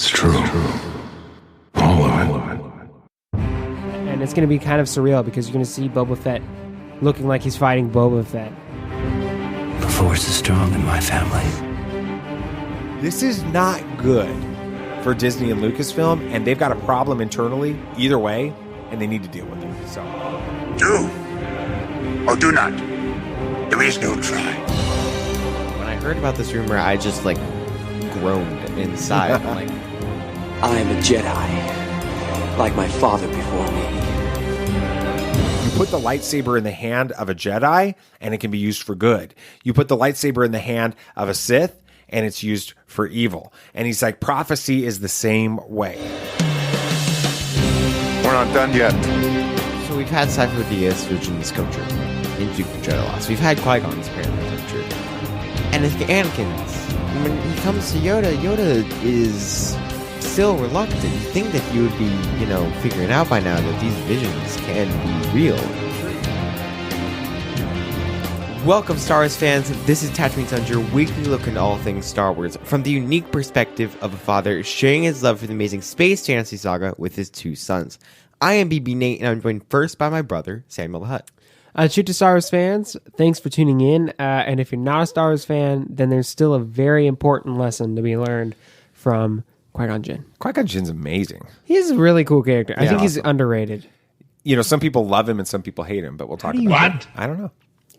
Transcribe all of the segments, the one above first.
It's true. All of it. And it's going to be kind of surreal because you're going to see Boba Fett looking like he's fighting Boba Fett. The Force is strong in my family. This is not good for Disney and Lucasfilm, and they've got a problem internally either way, and they need to deal with it. So, Do or do not. There is no try. When I heard about this rumor, I just groaned inside. I'm like, I am a Jedi, like my father before me. you put the lightsaber in the hand of a Jedi, and it can be used for good. You put the lightsaber in the hand of a Sith, and it's used for evil. And he's like, prophecy is the same way. We're not done yet. so we've had Cypher Diaz switching his coacher into Jedi Lost. We've had Qui Gon's apparently coacher. And if Anakin's, when he comes to Yoda, Yoda is still reluctant. You think that he would be, figuring out by now that these visions can be real. Welcome, Star Wars fans. This is Tatooine Sons, your weekly look into all things Star Wars from the unique perspective of a father sharing his love for the amazing space fantasy saga with his two sons. I am BB Nate, and I'm joined first by my brother, Samuel the Hutt. Shoot to Star Wars fans, thanks for tuning in. And if you're not a Star Wars fan, then there's still a very important lesson to be learned from Qui Gon Jinn. Qui Gon Jinn's amazing. He's a really cool character. I think he's awesome. underrated. Some people love him and some people hate him, but we'll talk about What? it. I don't know.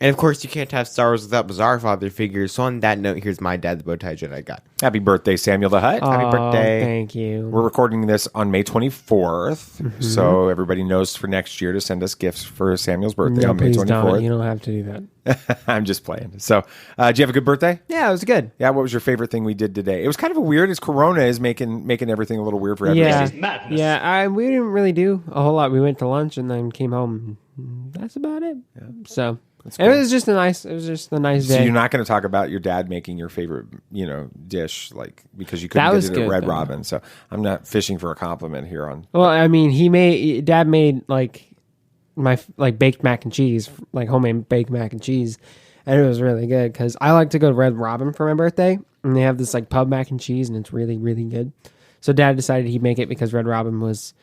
And of course, you can't have Star Wars without bizarre father figures. So on that note, here's my dad, the bowtie Jedi guy. Happy birthday, Samuel the Hutt. Happy birthday. Thank you. We're recording this on May 24th, so everybody knows for next year to send us gifts for Samuel's birthday No, on May please 24th. don't. You don't have to do that. I'm just playing. So, did you have a good birthday? Yeah, it was good. Yeah, what was your favorite thing we did today? It was kind of a weird, as Corona is making everything a little weird for everybody. Yeah, we didn't really do a whole lot. We went to lunch and then came home. That's about it. Yeah. So cool. it was just a nice So day. you're not going to talk about your dad making your favorite, dish, because you couldn't That get was it at good, Red though. Robin. So I'm not fishing for a compliment here on. Well, I mean, Dad made my baked mac and cheese, homemade baked mac and cheese, and it was really good because I like to go to Red Robin for my birthday, and they have this pub mac and cheese, and it's really, really good. So Dad decided he'd make it because Red Robin was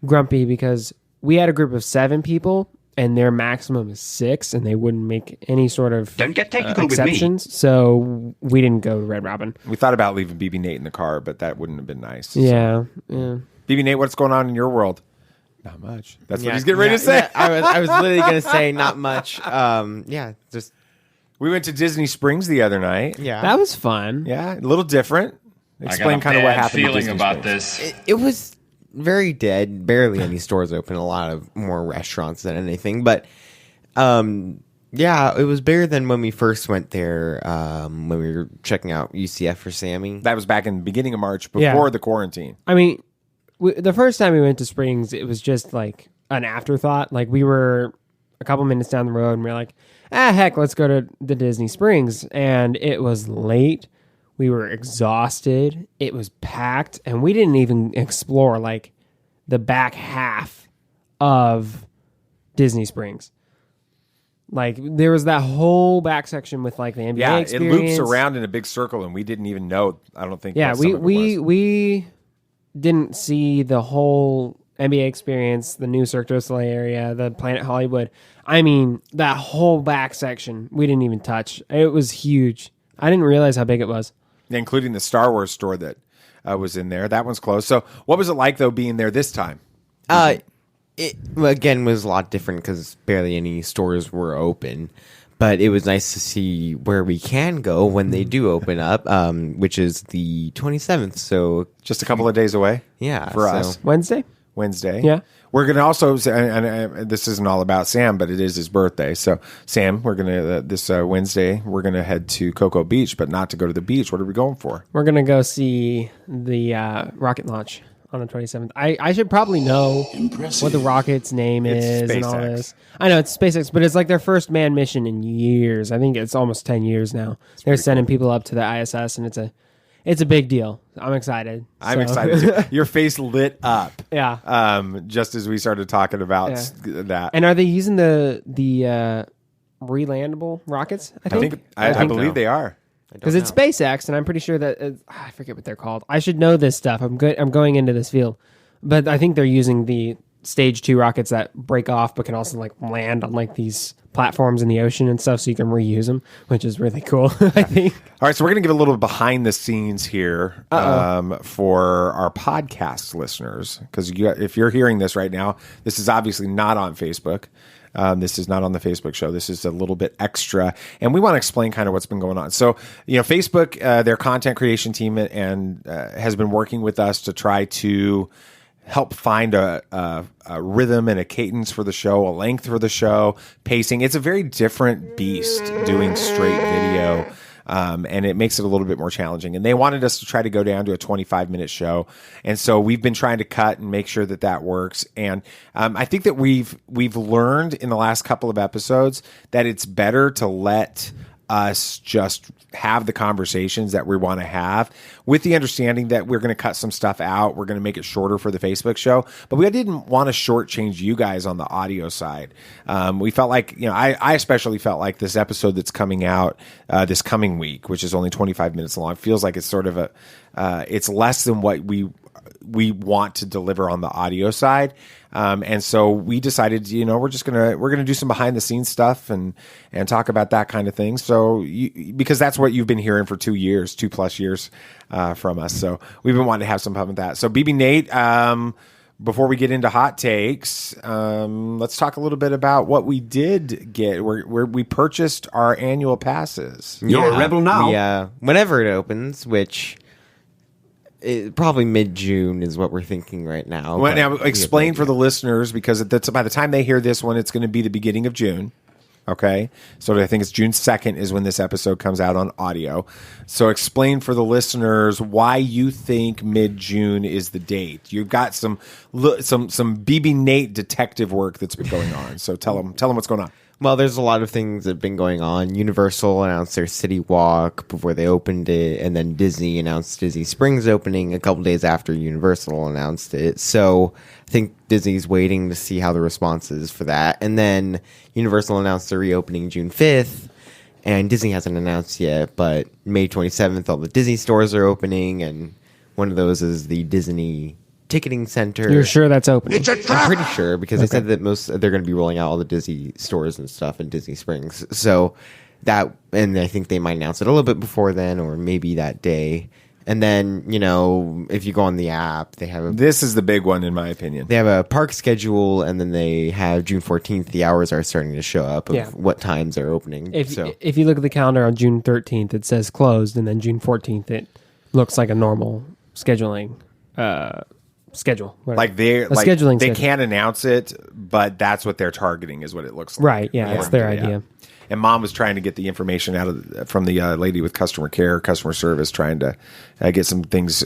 grumpy because we had a group of 7 people, and their maximum is 6, and they wouldn't make any sort of Don't get technical with me. exceptions. So we didn't go to Red Robin. We thought about leaving BB Nate in the car, but that wouldn't have been nice. Yeah. BB Nate, what's going on in your world? Not much. That's what he's getting ready to say. Yeah, I was literally going to say not much. Just We went to Disney Springs the other night. yeah. That was fun. Yeah, a little different. Explain kind of what happened. feeling to Disney about Springs. this. It was very dead. Barely any stores open. A lot of more restaurants than anything. But it was bigger than when we first went there. When we were checking out UCF for Sammy. That was back in the beginning of March, before the quarantine. I mean, the first time we went to Springs, it was just an afterthought. We were a couple minutes down the road, and we were like, heck, let's go to the Disney Springs. And it was late. We were exhausted. It was packed, and we didn't even explore the back half of Disney Springs. There was that whole back section with the NBA Yeah, experience. it loops around in a big circle, and we didn't even know. I don't think. Yeah, what some of it was. we didn't see the whole NBA experience, the new Cirque du Soleil area, the Planet Hollywood. I mean, that whole back section we didn't even touch. It was huge. I didn't realize how big it was. Including the Star Wars store that was in there. That one's closed. So, what was it like though being there this time? It again was a lot different because barely any stores were open. But it was nice to see where we can go when they do open up, which is the 27th. So Just a couple of days away. yeah, for so- us. Wednesday? Yeah. We're going to also, and this isn't all about Sam, but it is his birthday. So, Sam, we're going to, this Wednesday, we're going to head to Cocoa Beach, but not to go to the beach. What are we going for? We're going to go see the rocket launch on the 27th. I should probably know what the rocket's name is and all SpaceX. this. I know it's SpaceX, but it's their first manned mission in years. I think it's almost 10 years now. They're sending people up to the ISS, and it's a big deal. I'm excited. I'm So- excited. Too. Your face lit up. Yeah. Just as we started talking about that. And are they using the relandable rockets? I I believe they are. Because it's SpaceX, and I'm pretty sure that I forget what they're called. I should know this stuff. I'm good. I'm going into this field, but I think they're using the Stage 2 rockets that break off, but can also like land on like these platforms in the ocean and stuff, so you can reuse them, which is really cool. I think. All right, so we're going to give a little behind the scenes here for our podcast listeners, because if you're hearing this right now, this is obviously not on Facebook. This is not on the Facebook show. This is a little bit extra, and we want to explain kind of what's been going on. So, Facebook, their content creation team, and has been working with us to try to help find a rhythm and a cadence for the show, a length for the show, pacing. It's a very different beast doing straight video. And it makes it a little bit more challenging. And they wanted us to try to go down to a 25-minute show. And so we've been trying to cut and make sure that works. And I think that we've learned in the last couple of episodes that it's better to let us just have the conversations that we want to have, with the understanding that we're going to cut some stuff out. We're going to make it shorter for the Facebook show, but we didn't want to shortchange you guys on the audio side. We felt like, I especially felt like this episode that's coming out this coming week, which is only 25 minutes long, feels like it's sort of it's less than what we want to deliver on the audio side. And so we decided, we're going to do some behind the scenes stuff and talk about that kind of thing. So because that's what you've been hearing for 2+ years, from us. So we've been wanting to have some fun with that. So BB Nate, before we get into hot takes, let's talk a little bit about what we did get. We purchased our annual passes. You're a rebel now. Whenever it opens, which probably mid-June is what we're thinking right now. Well, now explain for the listeners, because by the time they hear this one, it's going to be the beginning of June. Okay, so I think it's June 2nd is when this episode comes out on audio. So explain for the listeners why you think mid-June is the date. You've got some BB Nate detective work that's been going on. So tell them what's going on. Well, there's a lot of things that have been going on. Universal announced their City Walk before they opened it, and then Disney announced Disney Springs opening a couple days after Universal announced it. So I think Disney's waiting to see how the response is for that. And then Universal announced their reopening June 5th, and Disney hasn't announced yet, but May 27th, all the Disney stores are opening, and one of those is the Disney ticketing center. You're sure that's open? It's a trap! I'm pretty sure, because they said that they're going to be rolling out all the Disney stores and stuff in Disney Springs. So that, and I think they might announce it a little bit before then, or maybe that day. And then, if you go on the app, they have this is the big one in my opinion. They have a park schedule, and then they have June 14th. The hours are starting to show up of what times they're opening. If you look at the calendar on June 13th, it says closed, and then June 14th, it looks like a normal scheduling schedule. Like they can't announce it, but that's what they're targeting, is what it looks like. Right? Yeah, that's their idea. And Mom was trying to get the information from the lady with customer service, trying to get some things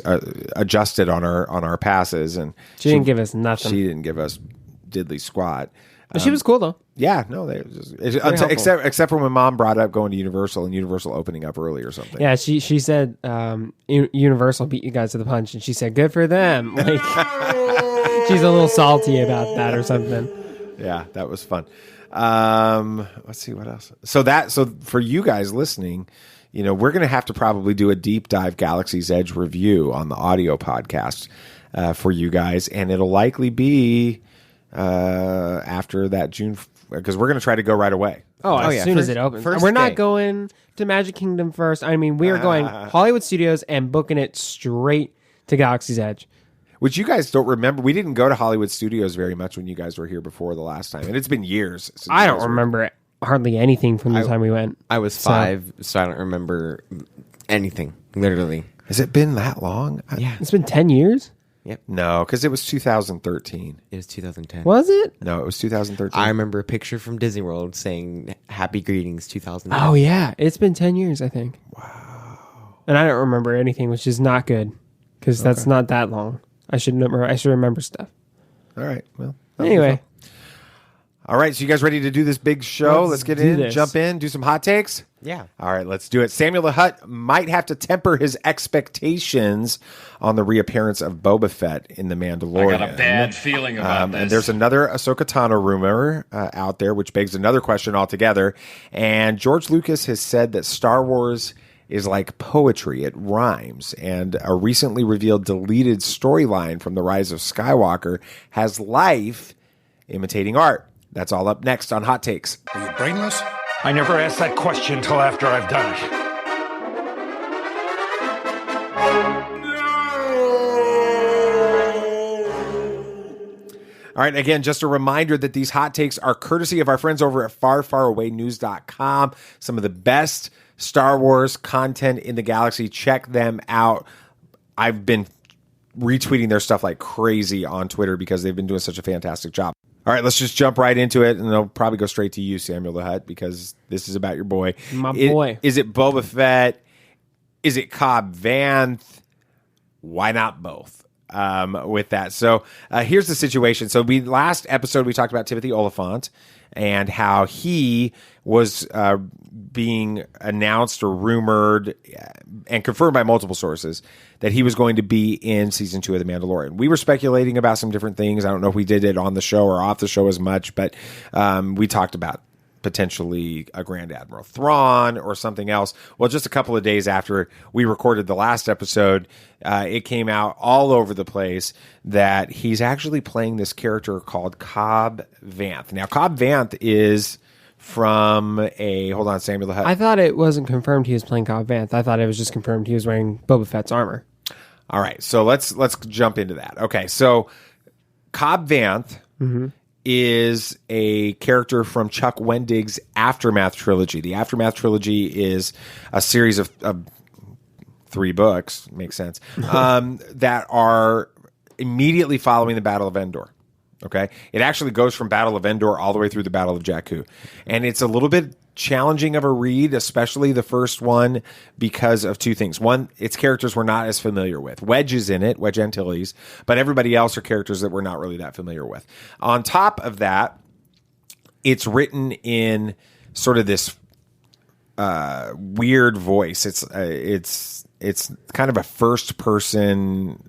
adjusted on our passes, and she didn't give us nothing. She didn't give us diddly squat. But she was cool though. Yeah, no, except for when Mom brought up going to Universal and Universal opening up early or something. Yeah, she said Universal beat you guys to the punch, and she said good for them. Like she's a little salty about that or something. Yeah, that was fun. Let's see what else. So for you guys listening, we're going to have to probably do a deep dive Galaxy's Edge review on the audio podcast for you guys, and it'll likely be after that June, because we're going to try to go right away. As soon as it opens. We're not going to Magic Kingdom first. I mean, we are going Hollywood Studios and booking it straight to Galaxy's Edge. Which you guys don't remember. We didn't go to Hollywood Studios very much when you guys were here before the last time. And it's been years. Since I don't remember hardly anything from the time we went. I was 5, so I don't remember anything, literally. Has it been that long? Yeah. It's been 10 years? Yep. No, because it was 2013. It was 2010. Was it? No, it was 2013. I remember a picture from Disney World saying Happy Greetings 2010. Oh, yeah. It's been 10 years, I think. Wow. And I don't remember anything, which is not good, because that's not that long. I should remember stuff. All right. Well. Anyway. All right. So you guys ready to do this big show? Let's get in, jump in, do some hot takes? Yeah. All right. Let's do it. Samuel the Hutt might have to temper his expectations on the reappearance of Boba Fett in The Mandalorian. I got a bad feeling about this. And there's another Ahoska Tano rumor out there, which begs another question altogether. And George Lucas has said that Star Wars is like poetry. It rhymes. And a recently revealed deleted storyline from the Rise of Skywalker has life imitating art. That's all up next on Hot Takes. Are you brainless? I never asked that question till after I've done it. All right, again, just a reminder that these hot takes are courtesy of our friends over at farfarawaynews.com. Some of the best Star Wars content in the galaxy. Check them out. I've been retweeting their stuff like crazy on Twitter because they've been doing such a fantastic job. All right, let's just jump right into it, and they'll probably go straight to you, Samuel the Hutt, because this is about your boy. My boy. Is it Boba Fett? Is it Cobb Vanth? Why not both? With that. So here's the situation. So last episode we talked about Timothy Oliphant and how he was being announced or rumored and confirmed by multiple sources that he was going to be in season 2 of The Mandalorian. We were speculating about some different things. I don't know if we did it on the show or off the show as much, but we talked about potentially a Grand Admiral Thrawn or something else. Well, just a couple of days after we recorded the last episode, it came out all over the place that he's actually playing this character called Cobb Vanth. Now, Cobb Vanth is from hold on, Samuel the Hutt. I thought it wasn't confirmed he was playing Cobb Vanth. I thought it was just confirmed he was wearing Boba Fett's armor. All right, so let's jump into that. Okay, so Cobb Vanth is a character from Chuck Wendig's Aftermath trilogy. The Aftermath trilogy is a series of 3 books, makes sense, that are immediately following the Battle of Endor. Okay, it actually goes from Battle of Endor all the way through the Battle of Jakku, and it's a little bit challenging of a read, especially the first one, because of 2 things. One, its characters we're not as familiar with. Wedge is in it, Wedge Antilles, but everybody else are characters that we're not really that familiar with. On top of that, it's written in sort of this weird voice. It's kind of a first person.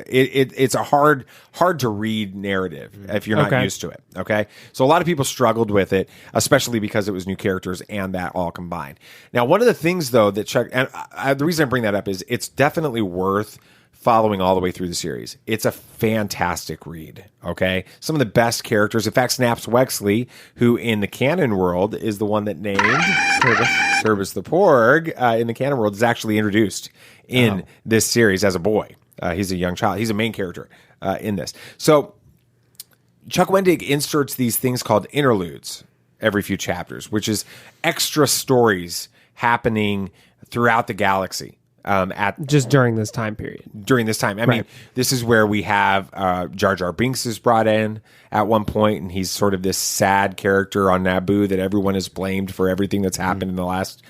It's a hard to read narrative if you're not used to it. Okay, so a lot of people struggled with it, especially because it was new characters and that all combined. Now, one of the things though that Chuck, and the reason I bring that up is it's definitely worth following all the way through the series. It's a fantastic read. Okay, some of the best characters. In fact, Snaps Wexley, who in the canon world is the one that named Turbis the Porg in the canon world, is actually introduced in this series as a boy. He's a young child. He's a main character in this. So Chuck Wendig inserts these things called interludes every few chapters, which is extra stories happening throughout the galaxy. Just during this time period. During this time. I mean, this is where we have Jar Jar Binks is brought in at one point, and he's sort of this sad character on Naboo that everyone has blamed for everything that's happened in the last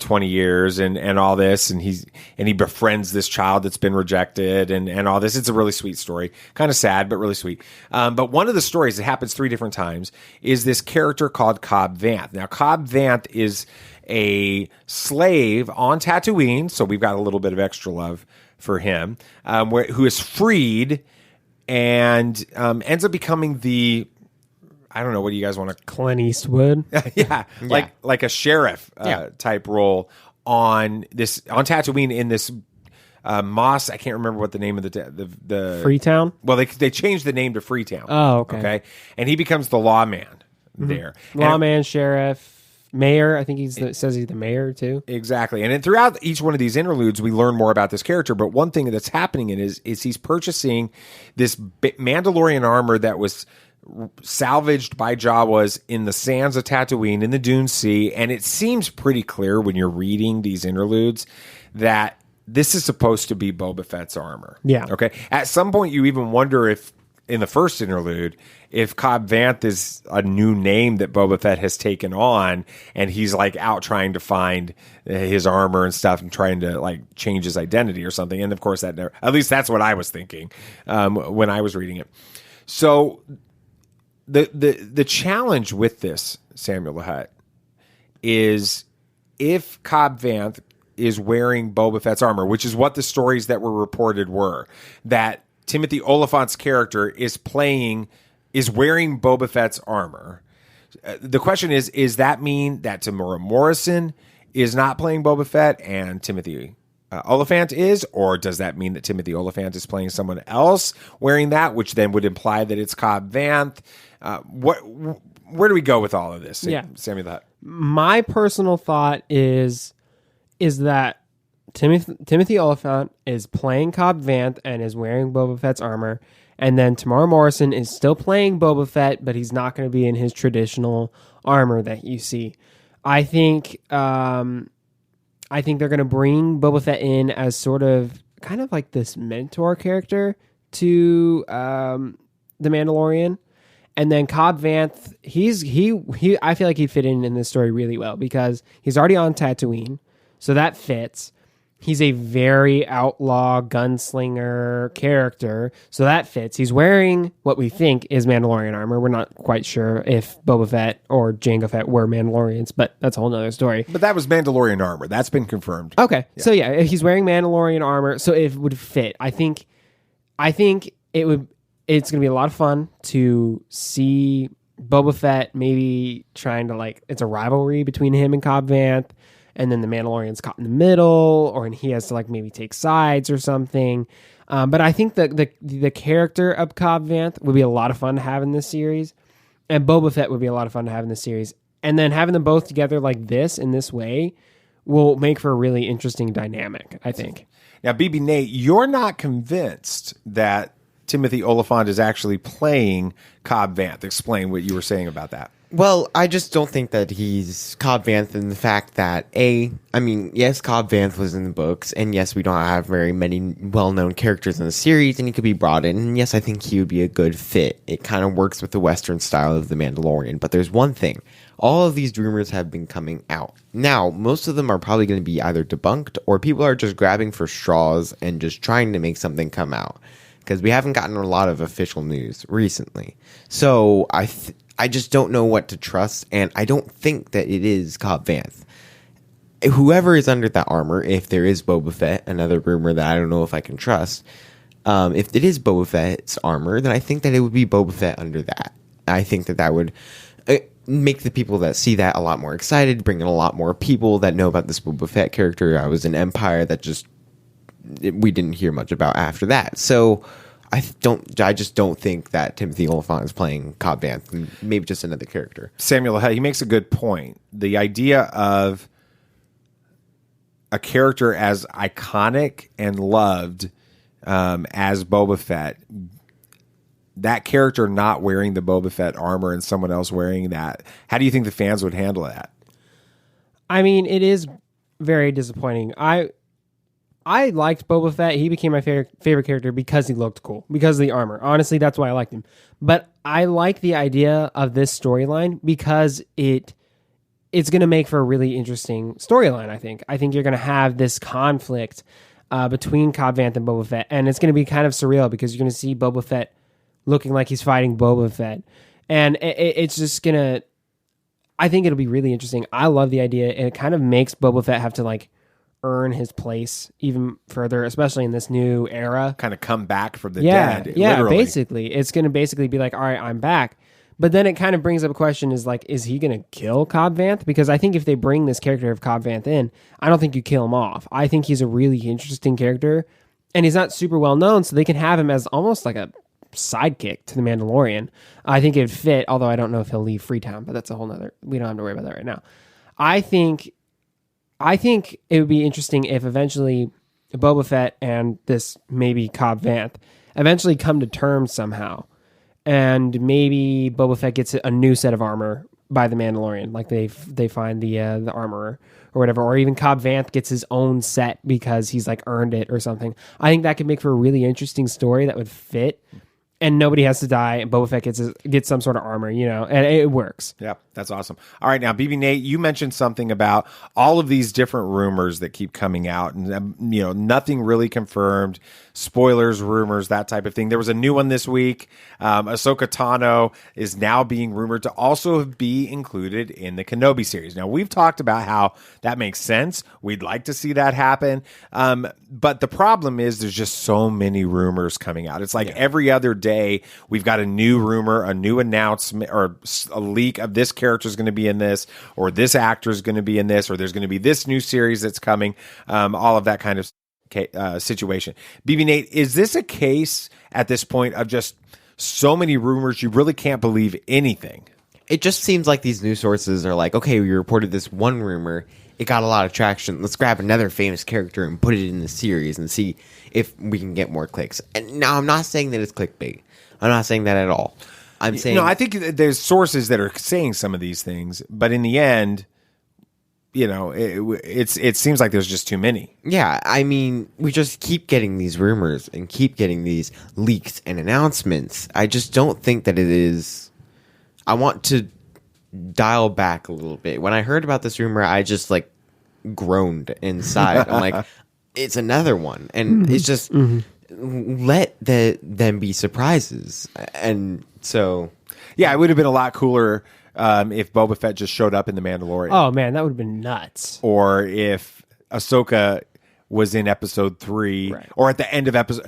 20 years and all this, and he befriends this child that's been rejected and all this. It's a really sweet story, kind of sad but really sweet. But one of the stories that happens 3 different times is this character called Cobb Vanth. Now, Cobb Vanth is a slave on Tatooine, so we've got a little bit of extra love for him, who is freed and ends up becoming the, I don't know, what do you guys want to... Clint Eastwood? yeah, like a sheriff type role on Tatooine in this Moss. I can't remember what the name of the Freetown? Well, they changed the name to Freetown. Oh, okay. And he becomes the lawman there. Lawman, sheriff, mayor. I think says he's the mayor too. Exactly. And then throughout each one of these interludes, we learn more about this character. But one thing that's happening is he's purchasing this Mandalorian armor that was salvaged by Jawas in the sands of Tatooine in the Dune Sea, and it seems pretty clear when you're reading these interludes that this is supposed to be Boba Fett's armor. Yeah. Okay. At some point, you even wonder if, in the first interlude, if Cobb Vanth is a new name that Boba Fett has taken on, and he's like out trying to find his armor and stuff and trying to like change his identity or something. And of course, at least that's what I was thinking when I was reading it. So the challenge with this, Samuel the Hutt, is if Cobb Vanth is wearing Boba Fett's armor, which is what the stories that were reported were, that Timothy Oliphant's character is wearing Boba Fett's armor. The question is that mean that Tamora Morrison is not playing Boba Fett and Timothy Oliphant is, or does that mean that Timothy Oliphant is playing someone else wearing that, which then would imply that it's Cobb Vanth? Where do we go with all of this? Yeah. Sammy the Hutt. My personal thought is that Timothy Oliphant is playing Cobb Vanth and is wearing Boba Fett's armor, and then Tamara Morrison is still playing Boba Fett, but he's not going to be in his traditional armor that you see. I think they're going to bring Boba Fett in as sort of kind of like this mentor character to the Mandalorian. And then Cobb Vanth, I feel like he fit in this story really well because he's already on Tatooine, so that fits. He's a very outlaw gunslinger character, so that fits. He's wearing what we think is Mandalorian armor. We're not quite sure if Boba Fett or Jango Fett were Mandalorians, but that's a whole nother story. But that was Mandalorian armor. That's been confirmed. Okay, so yeah, he's wearing Mandalorian armor, so it would fit. I think it would. It's going to be a lot of fun to see Boba Fett maybe trying to it's a rivalry between him and Cobb Vanth, and then the Mandalorian's caught in the middle, or he has to maybe take sides or something. But I think the character of Cobb Vanth would be a lot of fun to have in this series, and Boba Fett would be a lot of fun to have in this series. And then having them both together like this in this way will make for a really interesting dynamic, I think. Now, BB Nate, you're not convinced that Timothy Oliphant is actually playing Cobb Vanth. Explain what you were saying about that. Well, I just don't think that he's Cobb Vanth in the fact that, yes, Cobb Vanth was in the books, and yes, we don't have very many well-known characters in the series, and he could be brought in, and yes, I think he would be a good fit. It kind of works with the Western style of The Mandalorian, but there's one thing. All of these rumors have been coming out. Now, most of them are probably going to be either debunked, or people are just grabbing for straws and just trying to make something come out. Because we haven't gotten a lot of official news recently. So I just don't know what to trust, and I don't think that it is Cobb Vanth. Whoever is under that armor, if there is Boba Fett, another rumor that I don't know if I can trust, if it is Boba Fett's armor, then I think that it would be Boba Fett under that. I think that would make the people that see that a lot more excited, bring in a lot more people that know about this Boba Fett character. I was an Empire that we didn't hear much about after that. So I just don't think that Timothy Oliphant is playing Cobb Vanth. Maybe just another character. Samuel, he makes a good point. The idea of a character as iconic and loved as Boba Fett, that character not wearing the Boba Fett armor and someone else wearing that, how do you think the fans would handle that? I mean, it is very disappointing. I liked Boba Fett. He became my favorite character because he looked cool, because of the armor. Honestly, that's why I liked him. But I like the idea of this storyline because it's going to make for a really interesting storyline, I think. I think you're going to have this conflict between Cobb Vanth and Boba Fett, and it's going to be kind of surreal because you're going to see Boba Fett looking like he's fighting Boba Fett. And it's just going to... I think it'll be really interesting. I love the idea. It kind of makes Boba Fett have to, earn his place even further, especially in this new era. Kind of come back from the dead. Yeah, literally. basically. It's going to basically be all right, I'm back. But then it kind of brings up a question is he going to kill Cobb Vanth? Because I think if they bring this character of Cobb Vanth in, I don't think you kill him off. I think he's a really interesting character, and he's not super well known, so they can have him as almost like a sidekick to the Mandalorian. I think it'd fit, although I don't know if he'll leave Freetown, but that's a whole nother... We don't have to worry about that right now. I think it would be interesting if eventually Boba Fett and this maybe Cobb Vanth eventually come to terms somehow. And maybe Boba Fett gets a new set of armor by the Mandalorian. They find the armorer or whatever. Or even Cobb Vanth gets his own set because he's earned it or something. I think that could make for a really interesting story that would fit. And nobody has to die, and Boba Fett gets some sort of armor, and it works. Yeah, that's awesome. All right, now, BB Nate, you mentioned something about all of these different rumors that keep coming out, and nothing really confirmed. Spoilers, rumors, that type of thing. There was a new one this week. Ahoska Tano is now being rumored to also be included in the Kenobi series. Now, we've talked about how that makes sense. We'd like to see that happen. But the problem is there's just so many rumors coming out. It's every other day day we've got a new rumor, a new announcement, or a leak of this character is going to be in this, or this actor is going to be in this, or there's going to be this new series that's coming, all of that kind of situation. BB Nate, is this a case at this point of just so many rumors you really can't believe anything? It just seems like these news sources are like, okay, we reported this one rumor. It got a lot of traction. Let's grab another famous character and put it in the series and see if we can get more clicks. And now I'm not saying that it's clickbait. I'm not saying that at all. I'm saying... No, I think there's sources that are saying some of these things, but in the end, you know, it seems like there's just too many. Yeah, I mean, we just keep getting these rumors and keep getting these leaks and announcements. I just don't think that it is... I want to dial back a little bit. When I heard about this rumor, I just like groaned inside. I'm like, it's another one. And it's just let them be surprises. And so... Yeah, it would have been a lot cooler if Boba Fett just showed up in The Mandalorian. Oh, man, that would have been nuts. Or if Ahsoka was in episode 3, right. Or at the end of episode...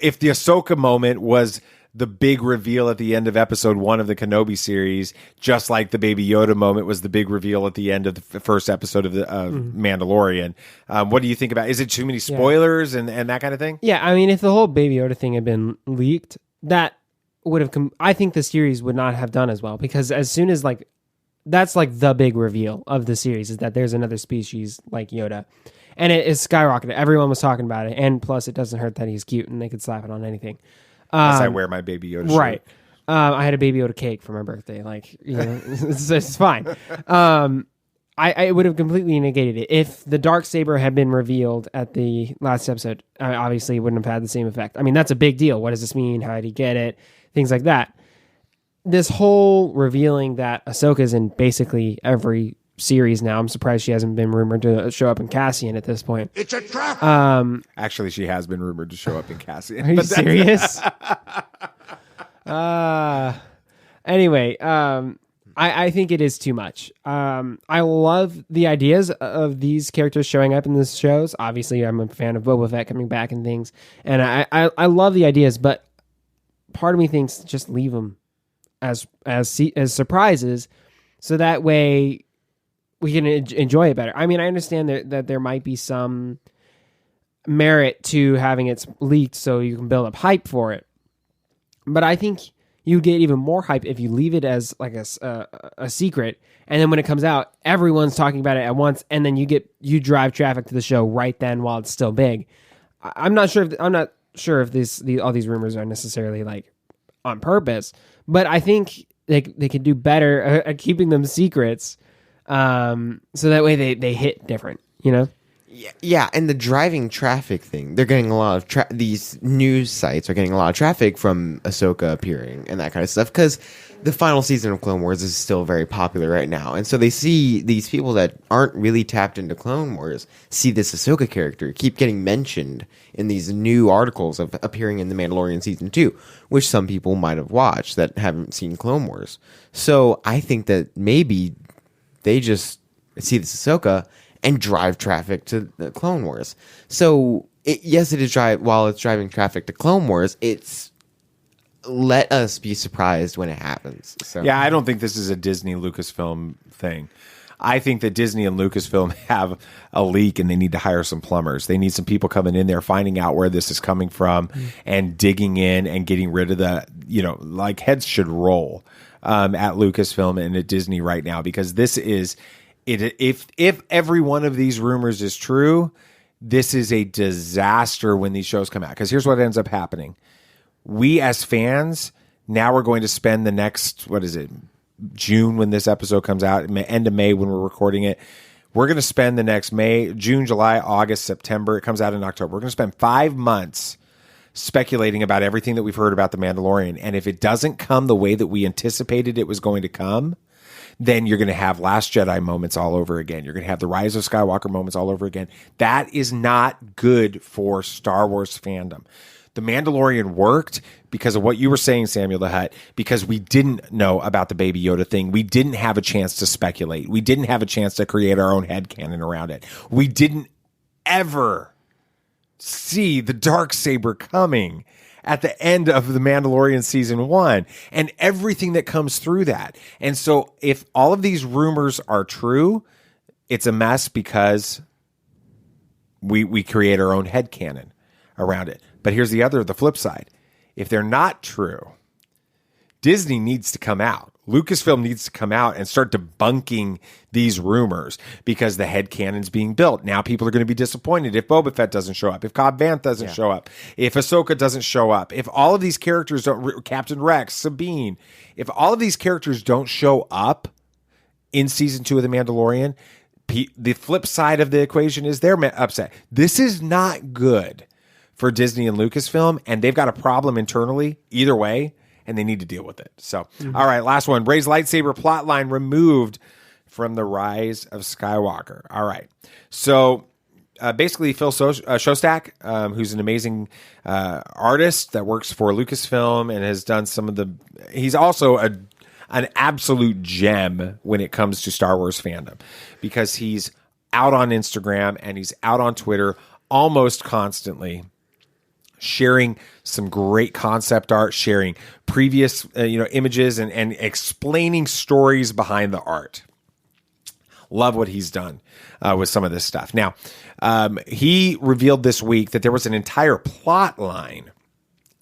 If the Ahsoka moment was the big reveal at the end of episode 1 of the Kenobi series, just like the Baby Yoda moment was the big reveal at the end of the first episode of the Mandalorian. What do you think about? Is it too many spoilers and that kind of thing? Yeah, I mean, if the whole Baby Yoda thing had been leaked, that would have I think the series would not have done as well, because as soon as like that's like the big reveal of the series is that there's another species like Yoda, and it is skyrocketed. Everyone was talking about it, and plus it doesn't hurt that he's cute and they could slap it on anything. Unless I wear my Baby Yoda shirt. Right. I had a Baby Yoda cake for my birthday. Like, you know, it's fine. I would have completely negated it. If the Darksaber had been revealed at the last episode, obviously it wouldn't have had the same effect. I mean, that's a big deal. What does this mean? How did he get it? Things like that. This whole revealing that Ahsoka's in basically every series now. I'm surprised she hasn't been rumored to show up in Cassian at this point. It's a trap. Actually, she has been rumored to show up in Cassian. Are you serious? Anyway, I think it is too much. I love the ideas of these characters showing up in these shows. Obviously, I'm a fan of Boba Fett coming back and things, and I love the ideas. But part of me thinks just leave them as surprises, so that way we can enjoy it better. I mean, I understand that there might be some merit to having it leaked so you can build up hype for it, but I think you get even more hype if you leave it as like a secret, and then when it comes out, everyone's talking about it at once, and then you drive traffic to the show right then while it's still big. I'm not sure if all these rumors are necessarily like on purpose, but I think they could do better at keeping them secrets, so that way they hit different, you know. Yeah, and the driving traffic thing, they're getting a lot of these news sites are getting a lot of traffic from Ahsoka appearing and that kind of stuff, because the final season of Clone Wars is still very popular right now. And so they see these people that aren't really tapped into Clone Wars see this Ahsoka character keep getting mentioned in these new articles of appearing in The Mandalorian Season 2, which some people might have watched that haven't seen Clone Wars. So I think that maybe they just see this Ahsoka and drive traffic to the Clone Wars. So, it is while it's driving traffic to Clone Wars, it's let us be surprised when it happens. So. Yeah, I don't think this is a Disney Lucasfilm thing. I think that Disney and Lucasfilm have a leak and they need to hire some plumbers. They need some people coming in there, finding out where this is coming from and digging in and getting rid of the, like heads should roll at Lucasfilm and at Disney right now, because this is... If every one of these rumors is true, this is a disaster when these shows come out. Because here's what ends up happening. We as fans, now we're going to spend the next, June when this episode comes out, end of May when we're recording it. We're going to spend the next May, June, July, August, September. It comes out in October. We're going to spend 5 months speculating about everything that we've heard about The Mandalorian. And if it doesn't come the way that we anticipated it was going to come, then you're going to have Last Jedi moments all over again. You're going to have the Rise of Skywalker moments all over again. That is not good for Star Wars fandom. The Mandalorian worked because of what you were saying, Samuel the Hutt, because we didn't know about the Baby Yoda thing. We didn't have a chance to speculate. We didn't have a chance to create our own headcanon around it. We didn't ever see the Darksaber coming. at the end of The Mandalorian season 1 and everything that comes through that. And so if all of these rumors are true, it's a mess because we create our own headcanon around it. But here's the flip side. If they're not true, Disney needs to come out. Lucasfilm needs to come out and start debunking these rumors because the headcanon's being built. Now people are going to be disappointed if Boba Fett doesn't show up, if Cobb Vanth doesn't show up, if Ahsoka doesn't show up, if all of these characters don't, Captain Rex, Sabine, if all of these characters don't show up in season 2 of The Mandalorian, the flip side of the equation is they're upset. This is not good for Disney and Lucasfilm, and they've got a problem internally either way, and they need to deal with it. So, all right, last one. Rey's lightsaber plotline removed from the Rise of Skywalker. All right. So, basically, Phil Shostak, who's an amazing artist that works for Lucasfilm and has done some of the... He's also an absolute gem when it comes to Star Wars fandom because he's out on Instagram and he's out on Twitter almost constantly, sharing some great concept art, sharing previous images and explaining stories behind the art. Love what he's done with some of this stuff. Now, he revealed this week that there was an entire plot line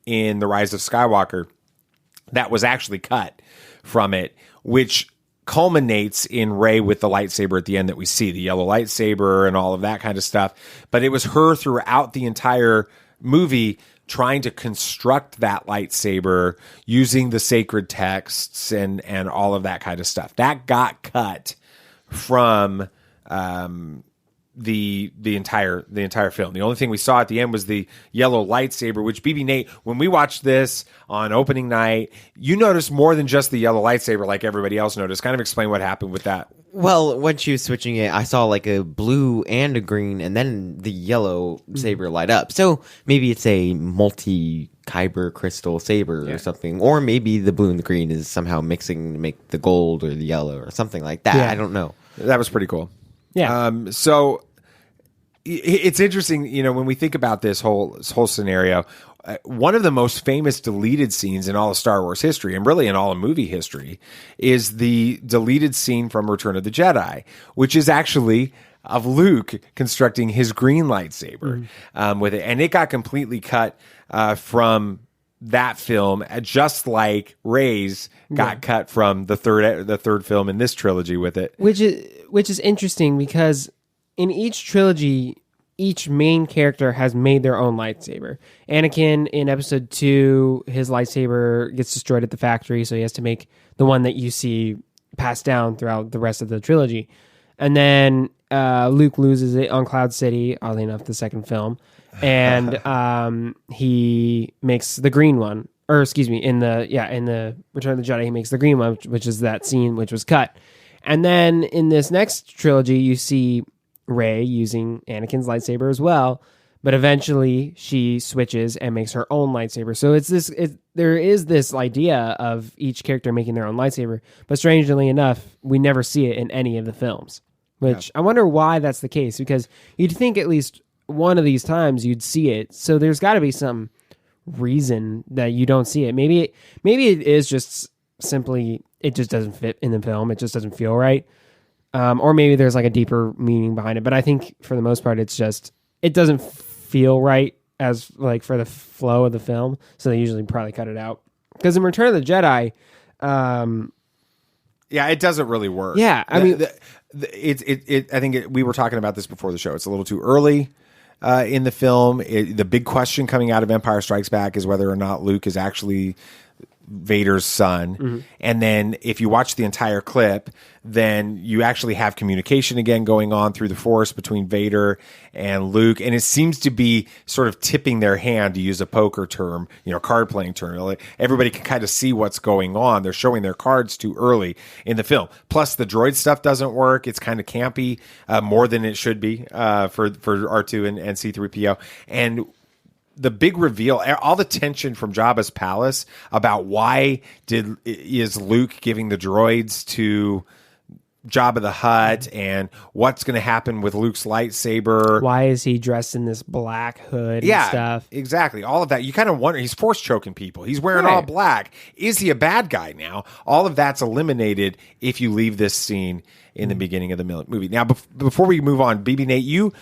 in The Rise of Skywalker that was actually cut from it, which culminates in Rey with the lightsaber at the end that we see, the yellow lightsaber and all of that kind of stuff. But it was her throughout the entire movie trying to construct that lightsaber using the sacred texts and all of that kind of stuff. That got cut from the entire film. The only thing we saw at the end was the yellow lightsaber, which BB Nate, when we watched this on opening night, you noticed more than just the yellow lightsaber like everybody else noticed. Kind of explain what happened with that. Well, when she was switching it, I saw like a blue and a green, and then the yellow saber light up. So maybe it's a multi-kyber crystal saber or something. Or maybe the blue and the green is somehow mixing to make the gold or the yellow or something like that. Yeah. I don't know. That was pretty cool. Yeah. So it's interesting, when we think about this whole scenario, one of the most famous deleted scenes in all of Star Wars history, and really in all of movie history, is the deleted scene from Return of the Jedi, which is actually of Luke constructing his green lightsaber with it. And it got completely cut from that film, just like Rey's got cut from the third film in this trilogy with it. Which is interesting because in each trilogy, each main character has made their own lightsaber. Anakin in episode 2, his lightsaber gets destroyed at the factory, so he has to make the one that you see passed down throughout the rest of the trilogy. And then Luke loses it on Cloud City, oddly enough, the second film. And he makes the green one. Or excuse me, in the Return of the Jedi, he makes the green one, which is that scene which was cut. And then in this next trilogy, you see Rey using Anakin's lightsaber as well, but eventually she switches and makes her own lightsaber. So there is this idea of each character making their own lightsaber, but strangely enough, we never see it in any of the films, which I wonder why that's the case, because you'd think at least one of these times you'd see it. So there's got to be some reason that you don't see it. Maybe it is just simply, it just doesn't fit in the film. It just doesn't feel right. Or maybe there's like a deeper meaning behind it. But I think for the most part, it's just, it doesn't feel right as like for the flow of the film. So they usually probably cut it out. Because in Return of the Jedi, it doesn't really work. Yeah. I mean, I think we were talking about this before the show. It's a little too early in the film. The big question coming out of Empire Strikes Back is whether or not Luke is actually Vader's son. And then if you watch the entire clip, then you actually have communication again going on through the Force between Vader and Luke, and it seems to be sort of tipping their hand, to use a poker term, card playing term. Like, everybody can kind of see what's going on. They're showing their cards too early in the film. Plus the droid stuff doesn't work. It's kind of campy, more than it should be for R2 and C-3PO. And the big reveal, all the tension from Jabba's palace about why is Luke giving the droids to Jabba the Hutt and what's going to happen with Luke's lightsaber. Why is he dressed in this black hood and stuff? Exactly. All of that. You kind of wonder, he's force choking people. He's wearing all black. Is he a bad guy now? All of that's eliminated if you leave this scene in the beginning of the movie. Now, before we move on, BB Nate, you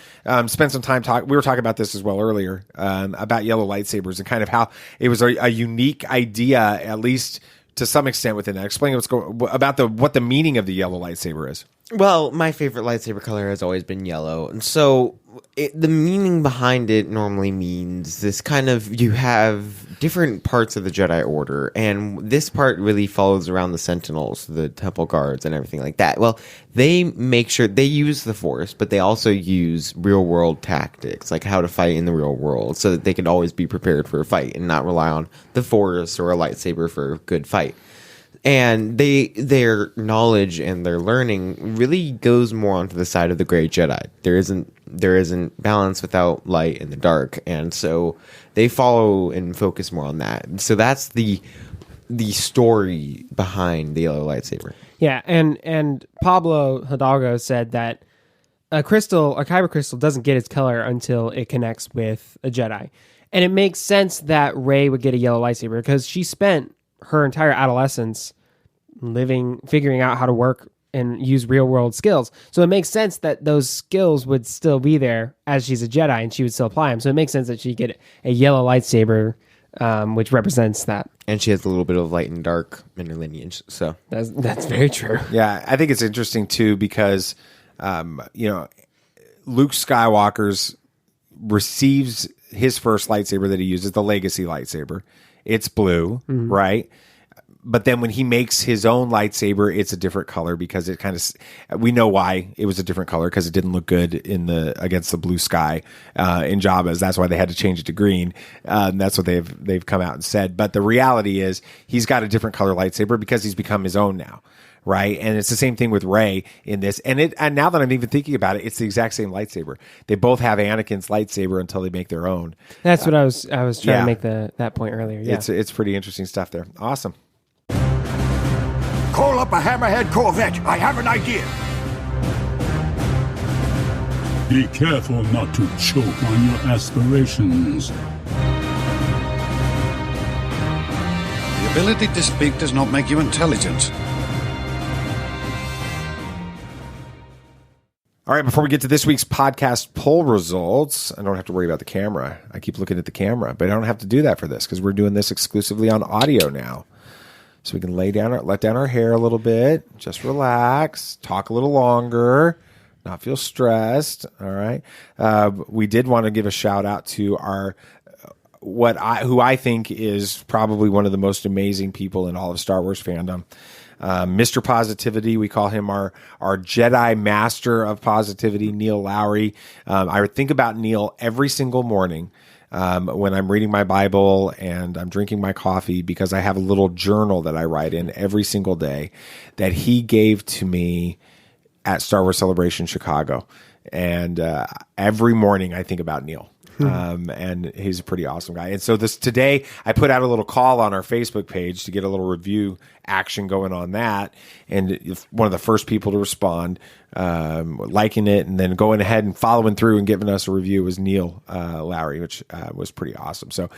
spent some time we were talking about this as well earlier, about yellow lightsabers and kind of how it was a unique idea, at least to some extent within that. Explain what the meaning of the yellow lightsaber is. Well, my favorite lightsaber color has always been yellow. And so the meaning behind it normally means this kind of, you have different parts of the Jedi Order. And this part really follows around the Sentinels, the Temple Guards and everything like that. Well, they make sure they use the Force, but they also use real world tactics, like how to fight in the real world, so that they can always be prepared for a fight and not rely on the Force or a lightsaber for a good fight. And their knowledge and their learning really goes more onto the side of the Grey Jedi. There isn't balance without light in the dark, and so they follow and focus more on that. So that's the story behind the yellow lightsaber. Yeah, and Pablo Hidalgo said that a kyber crystal doesn't get its color until it connects with a Jedi, and it makes sense that Rey would get a yellow lightsaber because she spent her entire adolescence figuring out how to work and use real world skills. So it makes sense that those skills would still be there as she's a Jedi and she would still apply them. So it makes sense that she'd get a yellow lightsaber, which represents that. And she has a little bit of light and dark in her lineage. So that's very true. Yeah, I think it's interesting too because, Luke Skywalker's receives his first lightsaber that he uses, the legacy lightsaber. It's blue, right? But then when he makes his own lightsaber, it's a different color because it kind of, we know why it was a different color because it didn't look good against the blue sky in Jabba's. That's why they had to change it to green. That's what they've come out and said. But the reality is he's got a different color lightsaber because he's become his own now. Right. And it's the same thing with Rey in this. And now that I'm even thinking about it, it's the exact same lightsaber. They both have Anakin's lightsaber until they make their own. That's what I was trying to make that point earlier. Yeah. It's pretty interesting stuff there. Awesome. Call up a Hammerhead Corvette. I have an idea. Be careful not to choke on your aspirations. The ability to speak does not make you intelligent. All right, before we get to this week's podcast poll results, I don't have to worry about the camera. I keep looking at the camera, but I don't have to do that for this because we're doing this exclusively on audio now. So we can let down our hair a little bit, just relax, talk a little longer, not feel stressed. All right. We did want to give a shout out to who I think is probably one of the most amazing people in all of Star Wars fandom. Mr. Positivity, we call him our Jedi master of positivity, Neil Lowry. I think about Neil every single morning when I'm reading my Bible and I'm drinking my coffee because I have a little journal that I write in every single day that he gave to me at Star Wars Celebration Chicago. And every morning I think about Neil. And he's a pretty awesome guy. And so today I put out a little call on our Facebook page to get a little review action going on that. And one of the first people to respond, liking it and then going ahead and following through and giving us a review was Neil Lowry, which was pretty awesome. So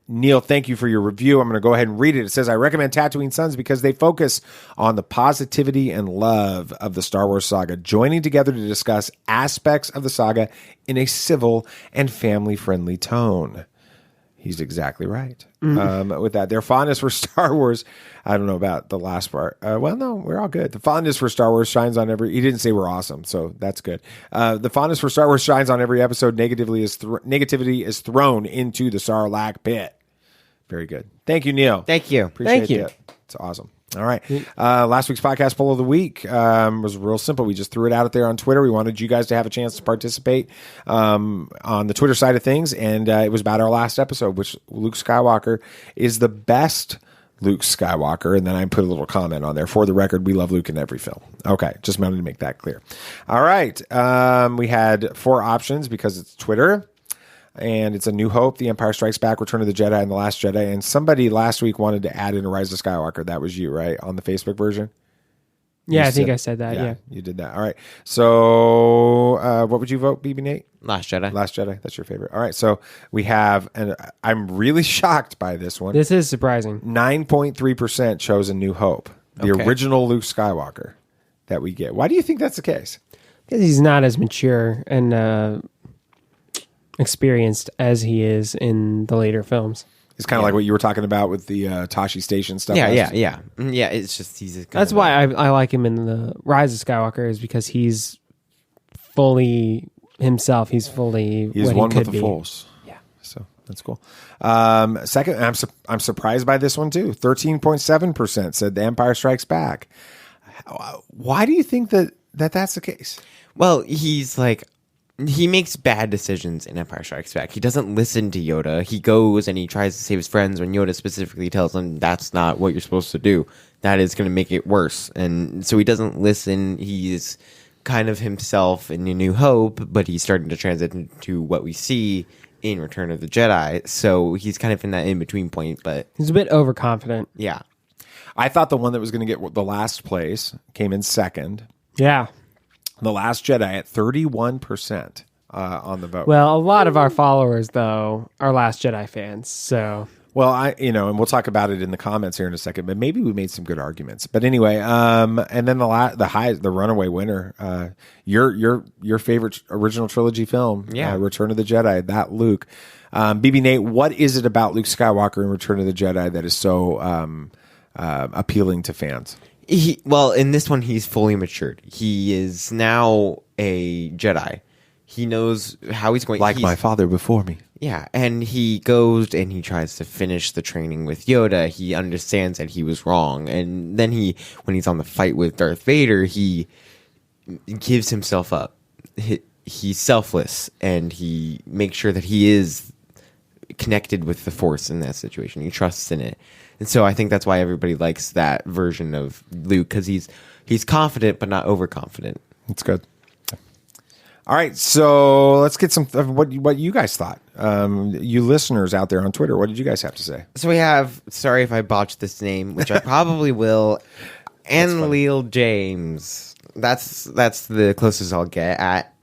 Neil, thank you for your review. I'm going to go ahead and read it. It says, I recommend Tatooine Sons because they focus on the positivity and love of the Star Wars saga, joining together to discuss aspects of the saga in a civil and family-friendly tone. He's exactly right. With that, their fondness for Star Wars, I don't know about the last part. Well, no, we're all good. The fondness for Star Wars shines on he didn't say we're awesome, so that's good. The fondness for Star Wars shines on every episode. Negativity is thrown into the Sarlacc pit. Very good. Thank you, Neil. Thank you. Appreciate it. It's awesome. All right. Last week's podcast poll of the week was real simple. We just threw it out there on Twitter. We wanted you guys to have a chance to participate on the Twitter side of things. And it was about our last episode, which Luke Skywalker is the best Luke Skywalker. And then I put a little comment on there. For the record, we love Luke in every film. Okay. Just wanted to make that clear. All right. We had 4 options because it's Twitter. And it's A New Hope, The Empire Strikes Back, Return of the Jedi, and The Last Jedi. And somebody last week wanted to add in a Rise of Skywalker. That was you, right? On the Facebook version? Yeah, I think I said that. Yeah, you did that. All right. So, what would you vote, BB Nate? Last Jedi. Last Jedi. That's your favorite. All right. So we have, and I'm really shocked by this one. This is surprising. 9.3% chose A New Hope, the original Luke Skywalker that we get. Why do you think that's the case? Because he's not as mature and experienced as he is in the later films. It's kind of like what you were talking about with the Tashi Station stuff. Yeah. It's just That's why I like him in the Rise of Skywalker, is because he's fully himself. He's fully he's what one he could with the be. Force. Yeah, so that's cool. Second, I'm surprised by this one too. 13.7% said The Empire Strikes Back. Why do you think that's the case? Well, he's like, he makes bad decisions in Empire Strikes Back. He doesn't listen to Yoda. He goes and he tries to save his friends when Yoda specifically tells him that's not what you're supposed to do. That is going to make it worse. And so he doesn't listen. He's kind of himself in A New Hope, but he's starting to transition to what we see in Return of the Jedi. So he's kind of in that in-between point, but He's a bit overconfident. yeah. I thought the one that was going to get the last place came in second. Yeah. The Last Jedi at 31% on the vote. Well, a lot of our followers, though, are Last Jedi fans. So, Well, and we'll talk about it in the comments here in a second, but maybe we made some good arguments. But anyway, and then the runaway winner, your favorite original trilogy film, Return of the Jedi, that Luke. BB Nate, what is it about Luke Skywalker and Return of the Jedi that is so appealing to fans? Well, in this one, he's fully matured. He is now a Jedi. He knows how he's going. Like my father before me. Yeah, and he goes and he tries to finish the training with Yoda. He understands that he was wrong. And then when he's on the fight with Darth Vader, he gives himself up. He's selfless, and he makes sure that he is connected with the Force in that situation. He trusts in it. And so I think that's why everybody likes that version of Luke, because he's confident but not overconfident. That's good. All right, so let's get some what you guys thought. You listeners out there on Twitter, what did you guys have to say? So we have, sorry if I botched this name, which I probably will, Annaleel James. That's the closest I'll get at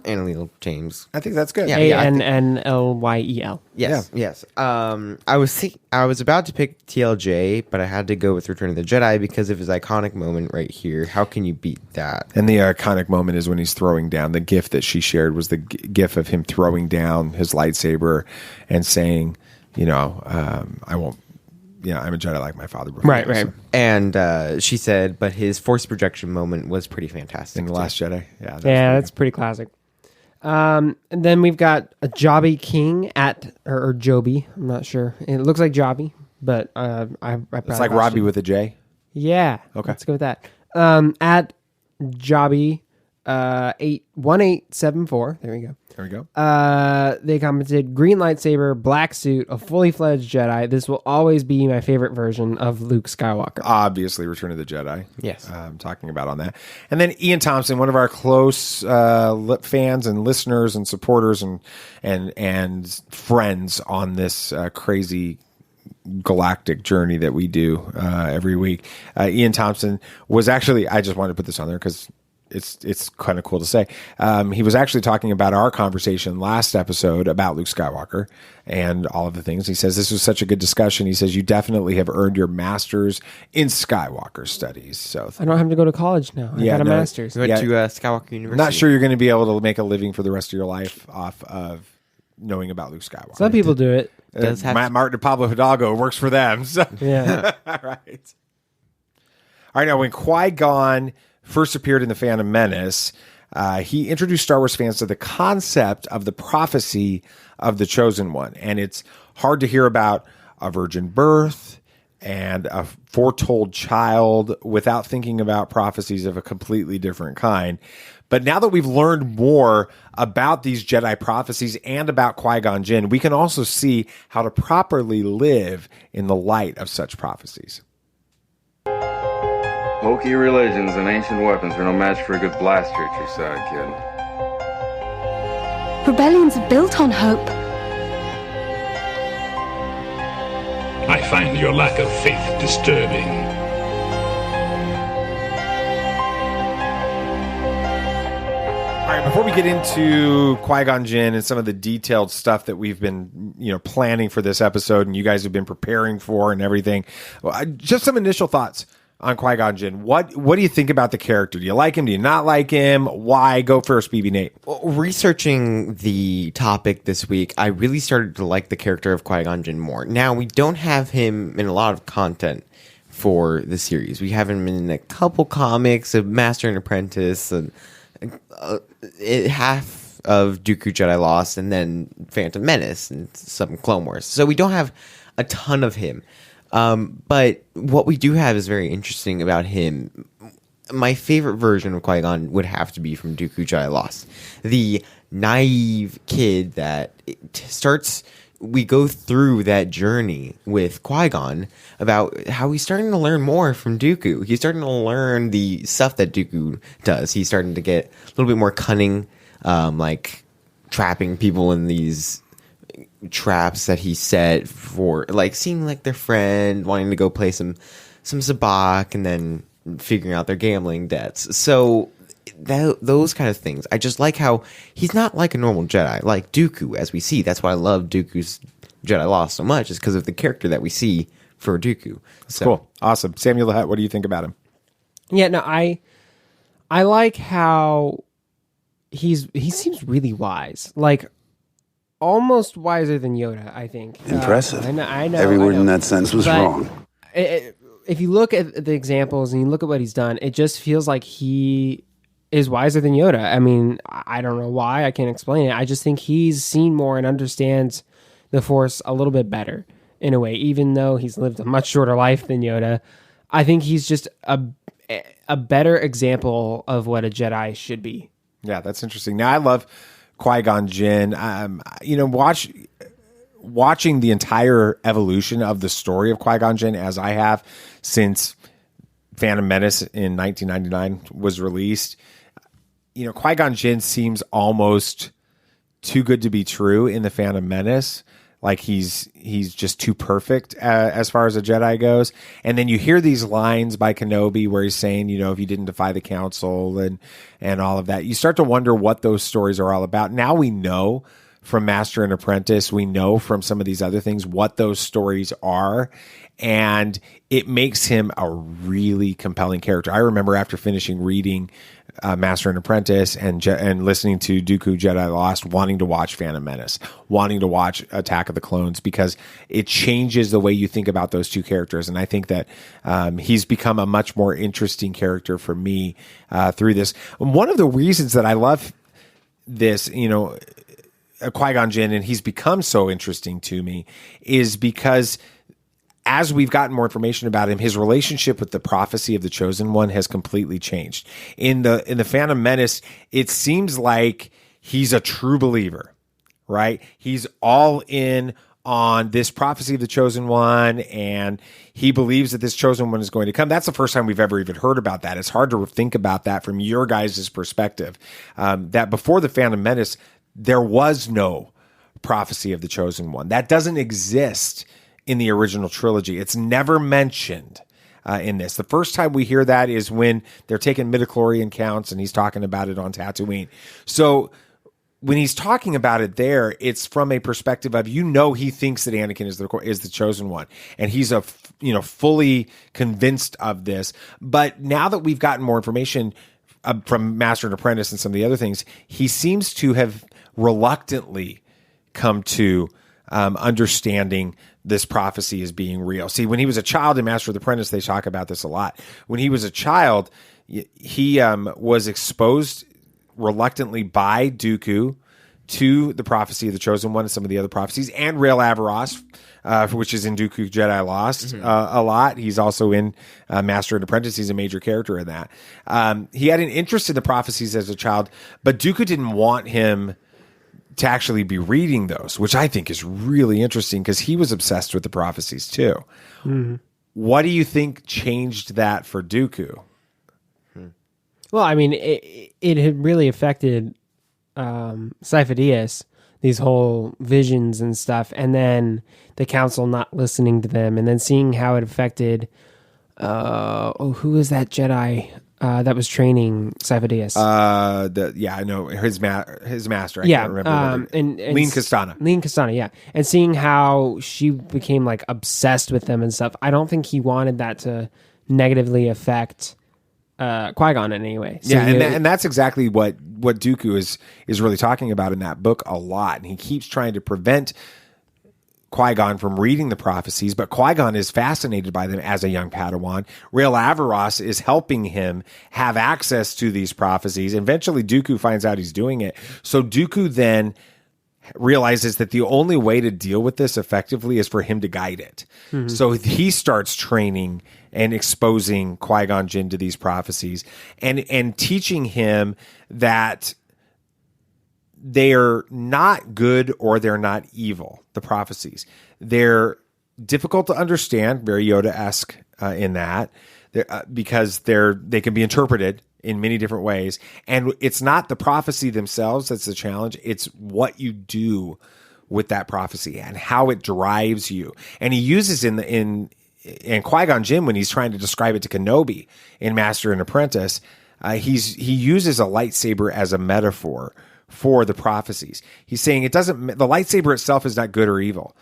Annaleel James. I think that's good. Annlyel. Yes. I was about to pick TLJ, but I had to go with Return of the Jedi because of his iconic moment right here. How can you beat that? And the iconic moment is when he's throwing down. The gif that she shared was the gif of him throwing down his lightsaber and saying, I won't. Yeah, I'm a Jedi like my father before. Right. So. And she said, but his force projection moment was pretty fantastic. In The Last Jedi. Yeah, that's pretty classic. And then we've got a Jobby King or Joby. I'm not sure. It looks like Jobby, but I it's like Robbie with a J. Yeah. Okay. Let's go with that. At Jobby 1874. There we go. They commented, green lightsaber, black suit, a fully fledged Jedi. This will always be my favorite version of Luke Skywalker. Obviously, Return of the Jedi. Yes. I'm talking about on that. And then Ian Thompson, one of our close fans and listeners and supporters and friends on this crazy galactic journey that we do every week. Ian Thompson was actually, I just wanted to put this on there because it's kind of cool to say. He was actually talking about our conversation last episode about Luke Skywalker and all of the things. He says, this was such a good discussion. He says, you definitely have earned your master's in Skywalker studies. So I don't have to go to college now. I got a master's. You went to Skywalker University. Not sure you're going to be able to make a living for the rest of your life off of knowing about Luke Skywalker. Some people do it. Matt Martin and Pablo Hidalgo works for them. So. Yeah. All right. Now when Qui Gon first appeared in the Phantom Menace, he introduced Star Wars fans to the concept of the prophecy of the Chosen One. And it's hard to hear about a virgin birth and a foretold child without thinking about prophecies of a completely different kind. But now that we've learned more about these Jedi prophecies and about Qui Gon Jinn, we can also see how to properly live in the light of such prophecies. Hokey religions and ancient weapons are no match for a good blaster at your side, kid. Rebellions are built on hope. I find your lack of faith disturbing. All right, before we get into Qui Gon Jinn and some of the detailed stuff that we've been, planning for this episode, and you guys have been preparing for and everything, just some initial thoughts on Qui Gon Jinn. What do you think about the character? Do you like him? Do you not like him? Why? Go first, BB Nate. Well, researching the topic this week, I really started to like the character of Qui Gon Jinn more. Now, we don't have him in a lot of content for the series. We have him in a couple comics of Master and Apprentice, and half of Dooku Jedi Lost, and then Phantom Menace and some Clone Wars. So we don't have a ton of him. But what we do have is very interesting about him. My favorite version of Qui-Gon would have to be from Dooku Jedi Lost. The naive kid that we go through that journey with Qui-Gon about how he's starting to learn more from Dooku. He's starting to learn the stuff that Dooku does. He's starting to get a little bit more cunning, like trapping people in these traps that he set for, like, seeing like their friend wanting to go play some sabacc and then figuring out their gambling debts. So those kind of things. I just like how he's not like a normal Jedi, like Dooku, as we see. That's why I love Dooku's Jedi Lost so much, is because of the character that we see for Dooku. So cool. Awesome. Samuel the Hutt, what do you think about him? Yeah, no, I like how he seems really wise. Like, almost wiser than Yoda, I think. Impressive. I know. Every word in that sentence was wrong. If you look at the examples and you look at what he's done, it just feels like he is wiser than Yoda. I mean, I don't know why. I can't explain it. I just think he's seen more and understands the Force a little bit better in a way, even though he's lived a much shorter life than Yoda. I think he's just a better example of what a Jedi should be. Yeah, that's interesting. Now, I love Qui-Gon Jinn. Watching the entire evolution of the story of Qui-Gon Jinn, as I have since Phantom Menace in 1999 was released, Qui-Gon Jinn seems almost too good to be true in the Phantom Menace. Like he's just too perfect as far as a Jedi goes. And then you hear these lines by Kenobi where he's saying, if you didn't defy the council and all of that, you start to wonder what those stories are all about. Now we know from Master and Apprentice, we know from some of these other things what those stories are. And it makes him a really compelling character. I remember after finishing reading Master and Apprentice and listening to Dooku Jedi Lost, wanting to watch Phantom Menace, wanting to watch Attack of the Clones, because it changes the way you think about those two characters. And I think that he's become a much more interesting character for me through this. One of the reasons that I love this, Qui-Gon Jinn, and he's become so interesting to me, is because as we've gotten more information about him, his relationship with the prophecy of the Chosen One has completely changed. In the Phantom Menace, it seems like he's a true believer, right? He's all in on this prophecy of the Chosen One, and he believes that this Chosen One is going to come. That's the first time we've ever even heard about that. It's hard to think about that from your guys' perspective. That before the Phantom Menace, there was no prophecy of the Chosen One. That doesn't exist in the original trilogy. It's never mentioned in this. The first time we hear that is when they're taking midichlorian counts and he's talking about it on Tatooine. So when he's talking about it there, it's from a perspective of, he thinks that Anakin is the Chosen One, and he's fully convinced of this. But now that we've gotten more information from Master and Apprentice and some of the other things, he seems to have reluctantly come to understanding this prophecy as being real. See, when he was a child in Master of the Apprentice, they talk about this a lot. When he was a child, he was exposed reluctantly by Dooku to the prophecy of the Chosen One and some of the other prophecies, and Rael Averross, which is in Dooku Jedi Lost a lot. He's also in Master and Apprentice. He's a major character in that. He had an interest in the prophecies as a child, but Dooku didn't want him to actually be reading those, which I think is really interesting because he was obsessed with the prophecies too. Mm-hmm. What do you think changed that for Dooku? Well, I mean, it had really affected Sifo-Dyas, these whole visions and stuff, and then the council not listening to them, and then seeing how it affected, who is that Jedi? that was training Sifo-Dyas. I know his master. I can't remember. And Lean Kastana. Yeah. And seeing how she became like obsessed with them and stuff, I don't think he wanted that to negatively affect Qui-Gon in any way. So and that's exactly what Dooku is really talking about in that book a lot. And he keeps trying to prevent Qui-Gon from reading the prophecies, but Qui-Gon is fascinated by them as a young Padawan. Rael Averross is helping him have access to these prophecies. Eventually, Dooku finds out he's doing it. So Dooku then realizes that the only way to deal with this effectively is for him to guide it. Mm-hmm. So he starts training and exposing Qui-Gon Jinn to these prophecies and teaching him that they're not good or they're not evil, the prophecies. They're difficult to understand, very Yoda-esque in that, because they can be interpreted in many different ways. And it's not the prophecy themselves that's the challenge. It's what you do with that prophecy and how it drives you. And he uses in Qui-Gon Jinn, when he's trying to describe it to Kenobi in Master and Apprentice, he uses a lightsaber as a metaphor for the prophecies. He's saying the lightsaber itself is not good or evil.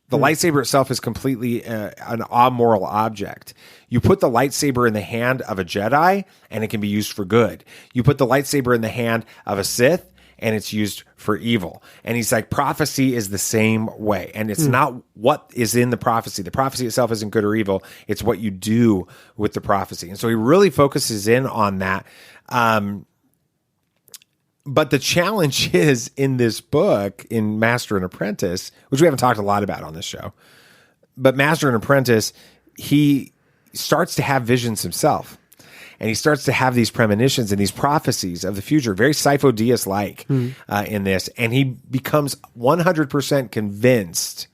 The lightsaber itself is completely an amoral object. You put the lightsaber in the hand of a Jedi, and it can be used for good. You put the lightsaber in the hand of a Sith, and it's used for evil. And he's like, prophecy is the same way. And it's not what is in the prophecy. The prophecy itself isn't good or evil. It's what you do with the prophecy. And so he really focuses in on that. But the challenge is in this book, in Master and Apprentice, which we haven't talked a lot about on this show, but Master and Apprentice, he starts to have visions himself. And he starts to have these premonitions and these prophecies of the future, very Sifo-Dyas-like in this. And he becomes 100% convinced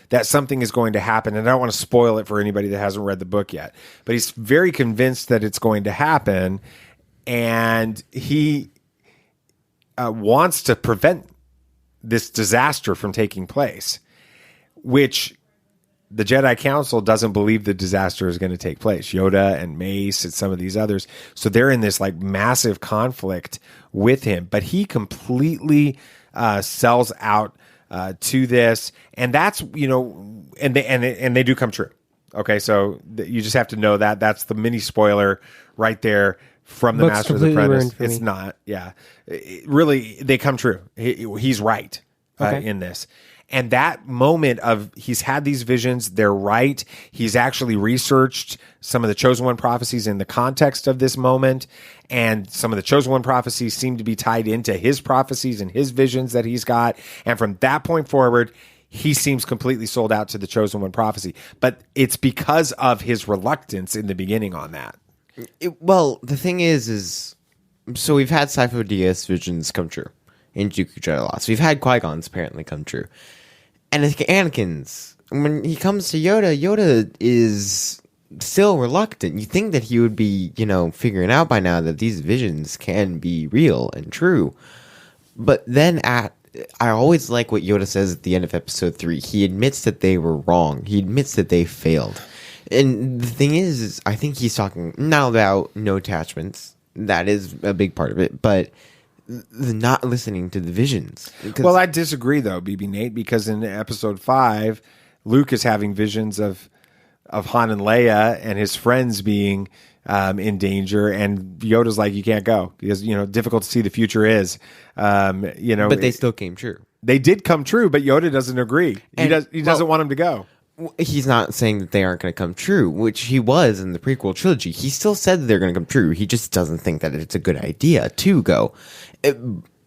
that something is going to happen. And I don't want to spoil it for anybody that hasn't read the book yet. But he's very convinced that it's going to happen. And he wants to prevent this disaster from taking place, which the Jedi Council doesn't believe the disaster is going to take place. Yoda and Mace and some of these others. So they're in this like massive conflict with him, but he completely sells out to this. And that's, and they do come true. Okay. So you just have to know that that's the mini spoiler right there from the Master of the Apprentice. It's not. Yeah. Really, they come true. He's right in this. And that moment of he's had these visions, they're right. He's actually researched some of the Chosen One prophecies in the context of this moment. And some of the Chosen One prophecies seem to be tied into his prophecies and his visions that he's got. And from that point forward, he seems completely sold out to the Chosen One prophecy. But it's because of his reluctance in the beginning on that. Well, the thing is so we've had Sifo-Dyas visions come true in Dooku Jedi Lost. We've had Qui-Gon's apparently come true. And Anakin's, when he comes to Yoda is still reluctant. You think that he would be, figuring out by now that these visions can be real and true. But then I always like what Yoda says at the end of episode 3. He admits that they were wrong. He admits that they failed. And the thing is I think he's talking now about no attachments. That is a big part of it. But the not listening to the visions. Well, I disagree, though, BB Nate, because in episode 5, Luke is having visions of Han and Leia and his friends being in danger, and Yoda's like, you can't go because, difficult to see the future is. But they still came true. They did come true, but Yoda doesn't agree. He doesn't want him to go. He's not saying that they aren't going to come true, which he was in the prequel trilogy. He still said that they're going to come true. He just doesn't think that it's a good idea to go.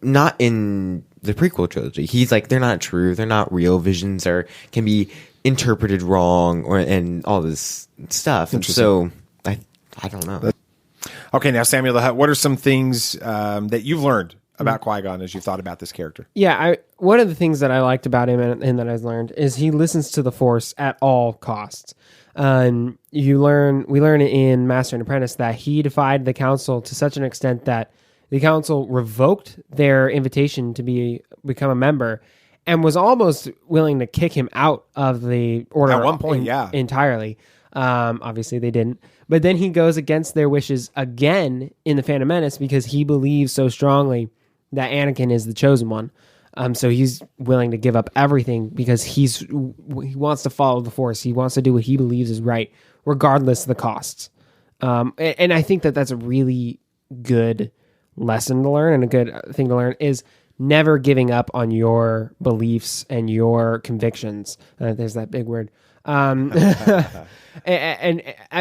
Not in the prequel trilogy. He's like, they're not true. They're not real. Visions can be interpreted wrong and all this stuff. And so I don't know. Okay, now Samuel the Hutt, what are some things that you've learned about Qui-Gon as you've thought about this character? Yeah, one of the things that I liked about him and that I've learned is he listens to the Force at all costs. We learn in Master and Apprentice that he defied the Council to such an extent that the Council revoked their invitation to become a member and was almost willing to kick him out of the Order at one point, entirely. Obviously, they didn't. But then he goes against their wishes again in the Phantom Menace because he believes so strongly that Anakin is the chosen one. So he's willing to give up everything because he wants to follow the Force. He wants to do what he believes is right, regardless of the costs. And I think that that's a really good lesson to learn, and a good thing to learn is never giving up on your beliefs and your convictions. There's that big word. And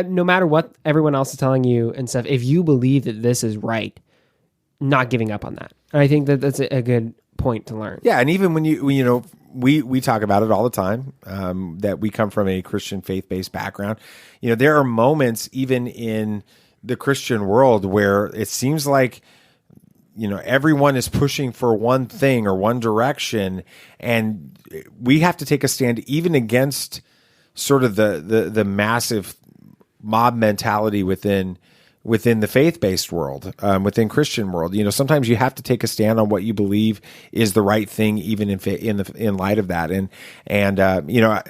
no matter what everyone else is telling you and stuff, if you believe that this is right, not giving up on that. And I think that that's a good point to learn. Yeah, and even when we talk about it all the time, that we come from a Christian faith-based background. There are moments even in the Christian world where it seems like everyone is pushing for one thing or one direction, and we have to take a stand even against sort of the massive mob mentality within the faith-based world, within Christian world. Sometimes you have to take a stand on what you believe is the right thing, even in light of that. And I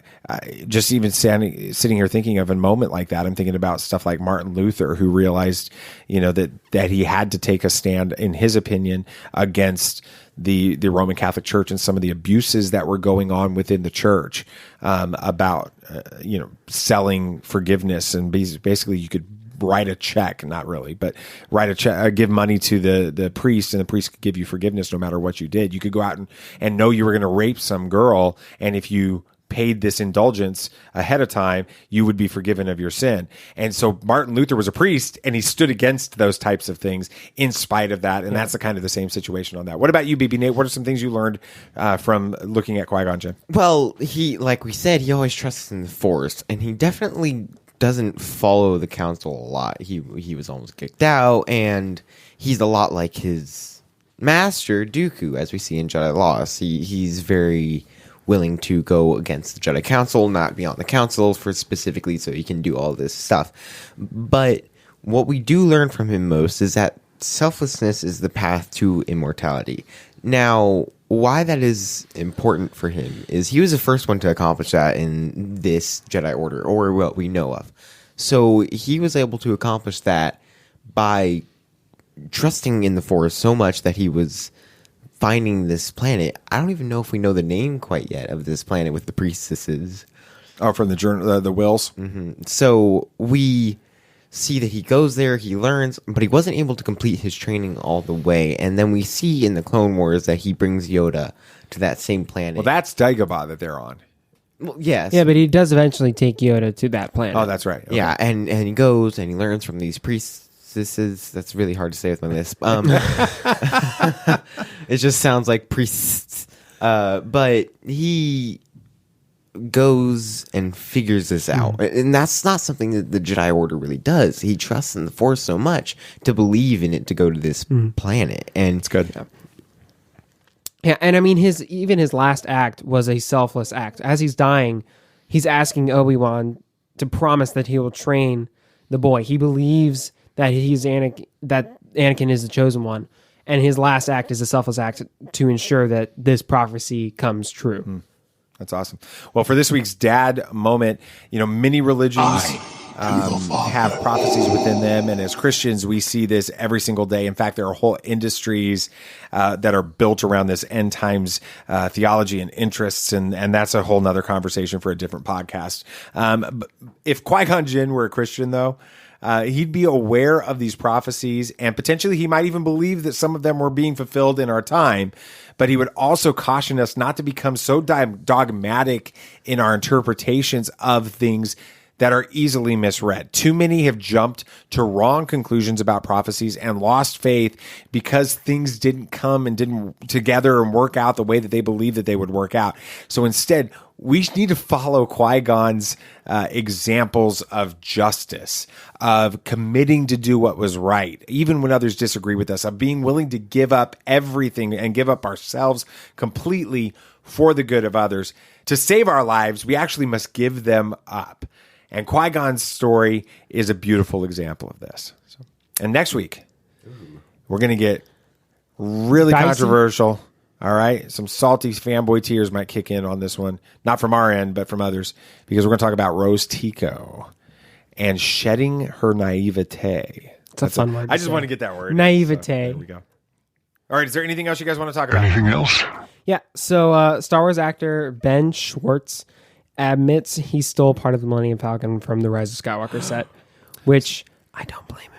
just even sitting here thinking of a moment like that, I'm thinking about stuff like Martin Luther, who realized, that he had to take a stand, in his opinion, against the Roman Catholic Church and some of the abuses that were going on within the church, about selling forgiveness, and basically you could write a check, not really, but write a check, give money to the priest, and the priest could give you forgiveness no matter what you did. You could go out and know you were going to rape some girl, and if you paid this indulgence ahead of time, you would be forgiven of your sin. And so Martin Luther was a priest, and he stood against those types of things in spite of that. And that's the kind of the same situation on that. What about you, BB Nate? What are some things you learned from looking at Qui Gon Jinn? Well, like we said, he always trusts in the Force, and he definitely doesn't follow the council a lot. He was almost kicked out, and he's a lot like his master Dooku, as we see in Jedi Lost. He's very willing to go against the Jedi Council, not be on the council for specifically so he can do all this stuff. But what we do learn from him most is that selflessness is the path to immortality. Now, why that is important for him is he was the first one to accomplish that in this Jedi Order, or what we know of. So he was able to accomplish that by trusting in the Force so much that he was finding this planet. I don't even know if we know the name quite yet of this planet with the priestesses. Oh, from the Wills? Mm-hmm. So we see that he goes there, he learns, but he wasn't able to complete his training all the way. And then we see in the Clone Wars that he brings Yoda to that same planet. Well, that's Dagobah that they're on. Well, yes. Yeah, but he does eventually take Yoda to that planet. Oh, that's right. Okay. Yeah, and he goes and he learns from these priestesses. That's really hard to say with my lisp. It just sounds like priests. But he goes and figures this out. And that's not something that the Jedi Order really does. He trusts in the Force so much to believe in it to go to this planet. And it's good. Yeah, and I mean, his last act was a selfless act. As he's dying, he's asking Obi-Wan to promise that he will train the boy. He believes that that Anakin is the chosen one, and his last act is a selfless act to ensure that this prophecy comes true. That's awesome. Well, for this week's dad moment, many religions have prophecies within them, and as Christians, we see this every single day. In fact, there are whole industries that are built around this end times theology and interests, and that's a whole nother conversation for a different podcast. But if Qui Gon Jinn were a Christian, though, he'd be aware of these prophecies, and potentially he might even believe that some of them were being fulfilled in our time. But he would also caution us not to become so dogmatic in our interpretations of things that are easily misread. Too many have jumped to wrong conclusions about prophecies and lost faith because things didn't come and didn't together and work out the way that they believed that they would work out. So instead, we need to follow Qui-Gon's examples of justice, of committing to do what was right, even when others disagree with us, of being willing to give up everything and give up ourselves completely for the good of others. To save our lives, we actually must give them up. And Qui-Gon's story is a beautiful example of this. And next week, we're going to get really controversial. All right. Some salty fanboy tears might kick in on this one. Not from our end, but from others. Because we're going to talk about Rose Tico. and shedding her naivete. It's a fun word. I just want to get that word. Naivete. So, there we go. All right. Is there anything else you guys want to talk about? Anything else? Yeah. So Star Wars actor Ben Schwartz admits he stole part of the Millennium Falcon from the Rise of Skywalker set, which I don't blame him.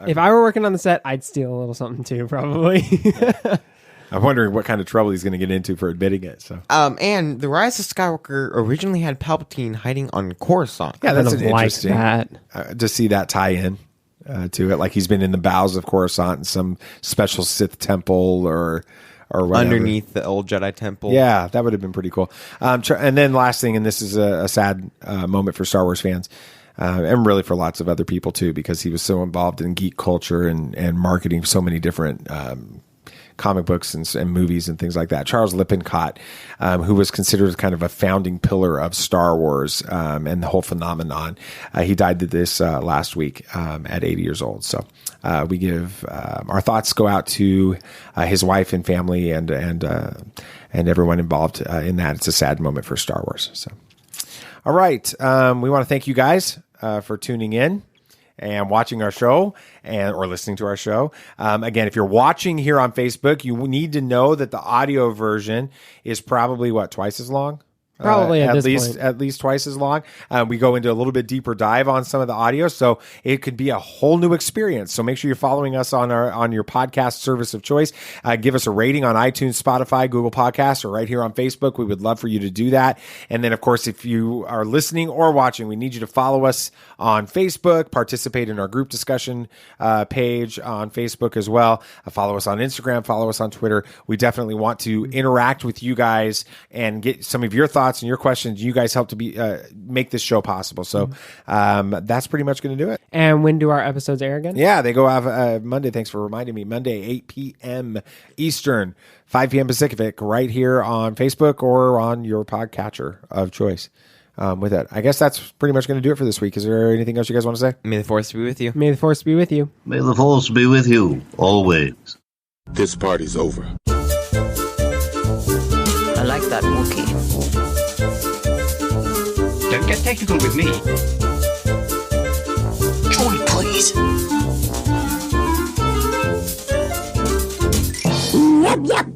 If I were working on the set, I'd steal a little something too, probably. I'm wondering what kind of trouble he's going to get into for admitting it. So, and the Rise of Skywalker originally had Palpatine hiding on Coruscant. Yeah, that's interesting. That. To see that tie in to it, like he's been in the bowels of Coruscant in some special Sith temple or whatever. Underneath the old Jedi temple. Yeah, that would have been pretty cool. And then last thing, and this is a sad moment for Star Wars fans. And really for lots of other people too, because he was so involved in geek culture and marketing so many different comic books and movies and things like that. Charles Lippincott, who was considered kind of a founding pillar of Star Wars and the whole phenomenon, he died this last week at 80 years old. So we give our thoughts go out to his wife and family and everyone involved in that. It's a sad moment for Star Wars. So. All right. We want to thank you guys for tuning in and watching our show or listening to our show. Again, if you're watching here on Facebook, you need to know that the audio version is probably twice as long? Probably at least twice as long. We go into a little bit deeper dive on some of the audio, so it could be a whole new experience. So make sure you're following us on your podcast service of choice. Give us a rating on iTunes, Spotify, Google Podcasts, or right here on Facebook. We would love for you to do that. And then, of course, if you are listening or watching, we need you to follow us on Facebook, participate in our group discussion page on Facebook as well. Follow us on Instagram, follow us on Twitter. We definitely want to interact with you guys and get some of your thoughts and your questions. You guys help to make this show possible. So that's pretty much going to do it. And when do our episodes air again? Yeah, they go out Monday. Thanks for reminding me. Monday, 8 p.m. Eastern, 5 p.m. Pacific, right here on Facebook or on your podcatcher of choice. With that, I guess that's pretty much going to do it for this week. Is there anything else you guys want to say? May the Force be with you. May the Force be with you. May the Force be with you, always. This party's over. I like that Wookiee. Don't get technical with me. Joy, please. Yep, yep.